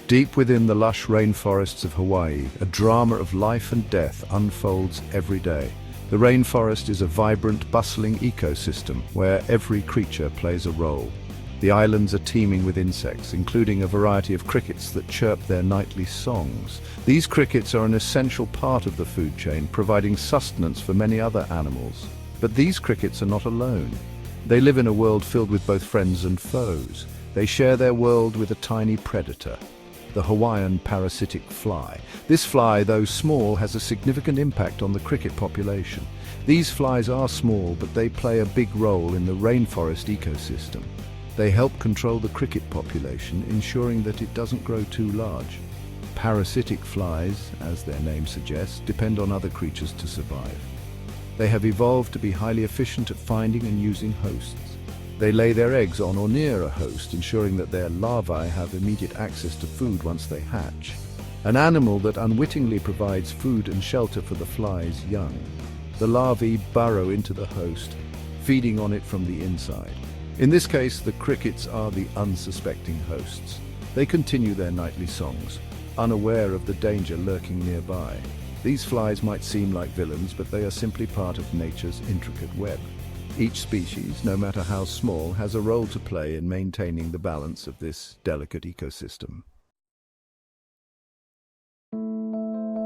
Deep within the lush rainforests of Hawaii, a drama of life and death unfolds every day. The rainforest is a vibrant, bustling ecosystem where every creature plays a role. The islands are teeming with insects, including a variety of crickets that chirp their nightly songs. These crickets are an essential part of the food chain, providing sustenance for many other animals. But these crickets are not alone. They live in a world filled with both friends and foes. They share their world with a tiny predator, the Hawaiian parasitic fly. This fly, though small, has a significant impact on the cricket population. These flies are small, but they play a big role in the rainforest ecosystem. They help control the cricket population, ensuring that it doesn't grow too large. Parasitic flies, as their name suggests, depend on other creatures to survive. They have evolved to be highly efficient at finding and using hosts. They lay their eggs on or near a host, ensuring that their larvae have immediate access to food once they hatch. An animal that unwittingly provides food and shelter for the fly's young. The larvae burrow into the host, feeding on it from the inside. In this case, the crickets are the unsuspecting hosts. They continue their nightly songs, unaware of the danger lurking nearby. These flies might seem like villains, but they are simply part of nature's intricate web. Each species, no matter how small, has a role to play in maintaining the balance of this delicate ecosystem.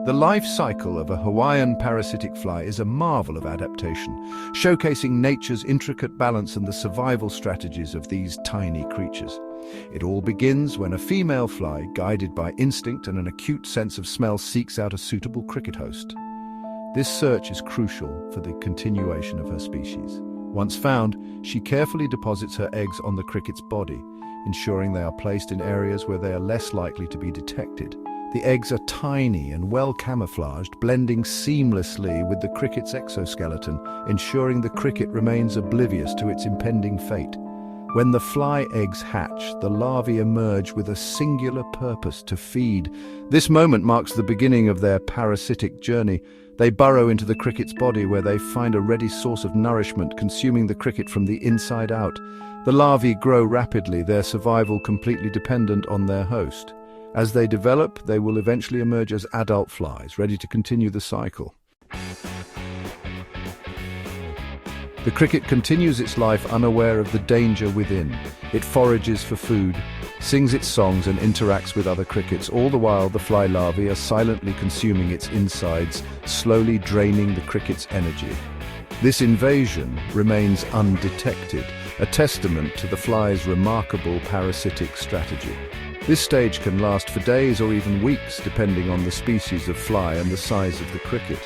The life cycle of a Hawaiian parasitic fly is a marvel of adaptation, showcasing nature's intricate balance and the survival strategies of these tiny creatures. It all begins when a female fly, guided by instinct and an acute sense of smell, seeks out a suitable cricket host. This search is crucial for the continuation of her species. Once found, she carefully deposits her eggs on the cricket's body, ensuring they are placed in areas where they are less likely to be detected. The eggs are tiny and well camouflaged, blending seamlessly with the cricket's exoskeleton, ensuring the cricket remains oblivious to its impending fate. When the fly eggs hatch, the larvae emerge with a singular purpose: to feed. This moment marks the beginning of their parasitic journey. They burrow into the cricket's body, where they find a ready source of nourishment, consuming the cricket from the inside out. The larvae grow rapidly, their survival completely dependent on their host. As they develop, they will eventually emerge as adult flies, ready to continue the cycle. The cricket continues its life unaware of the danger within. It forages for food, sings its songs and interacts with other crickets. All the while, the fly larvae are silently consuming its insides, slowly draining the cricket's energy. This invasion remains undetected, a testament to the fly's remarkable parasitic strategy. This stage can last for days or even weeks, depending on the species of fly and the size of the cricket.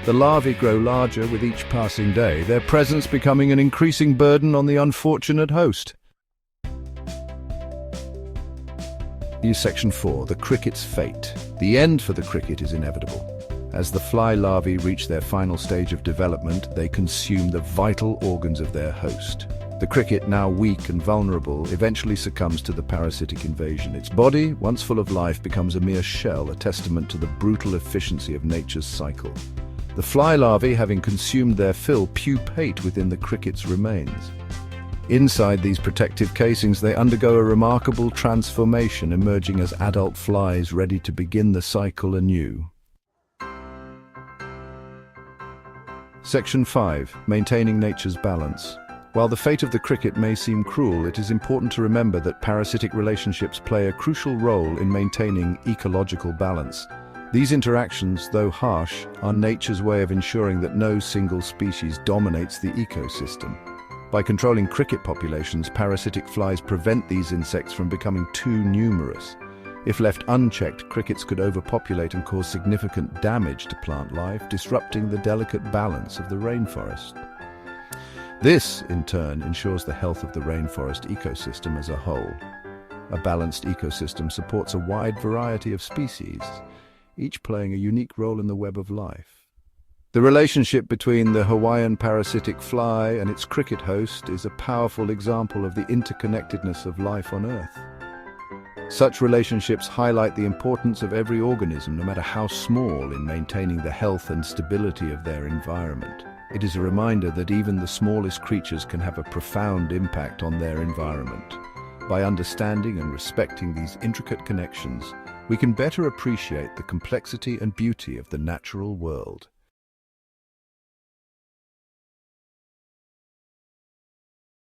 The larvae grow larger with each passing day, their presence becoming an increasing burden on the unfortunate host. Section 4. The cricket's fate. The end for the cricket is inevitable. As the fly larvae reach their final stage of development, they consume the vital organs of their host. The cricket, now weak and vulnerable, eventually succumbs to the parasitic invasion. Its body, once full of life, becomes a mere shell, a testament to the brutal efficiency of nature's cycle. The fly larvae, having consumed their fill, pupate within the cricket's remains. Inside these protective casings, they undergo a remarkable transformation, emerging as adult flies ready to begin the cycle anew. Section 5. Maintaining nature's balance. While the fate of the cricket may seem cruel, it is important to remember that parasitic relationships play a crucial role in maintaining ecological balance. These interactions, though harsh, are nature's way of ensuring that no single species dominates the ecosystem. By controlling cricket populations, parasitic flies prevent these insects from becoming too numerous. If left unchecked, crickets could overpopulate and cause significant damage to plant life, disrupting the delicate balance of the rainforest. This, in turn, ensures the health of the rainforest ecosystem as a whole. A balanced ecosystem supports a wide variety of species, each playing a unique role in the web of life. The relationship between the Hawaiian parasitic fly and its cricket host is a powerful example of the interconnectedness of life on Earth. Such relationships highlight the importance of every organism, no matter how small, in maintaining the health and stability of their environment. It is a reminder that even the smallest creatures can have a profound impact on their environment. By understanding and respecting these intricate connections, we can better appreciate the complexity and beauty of the natural world.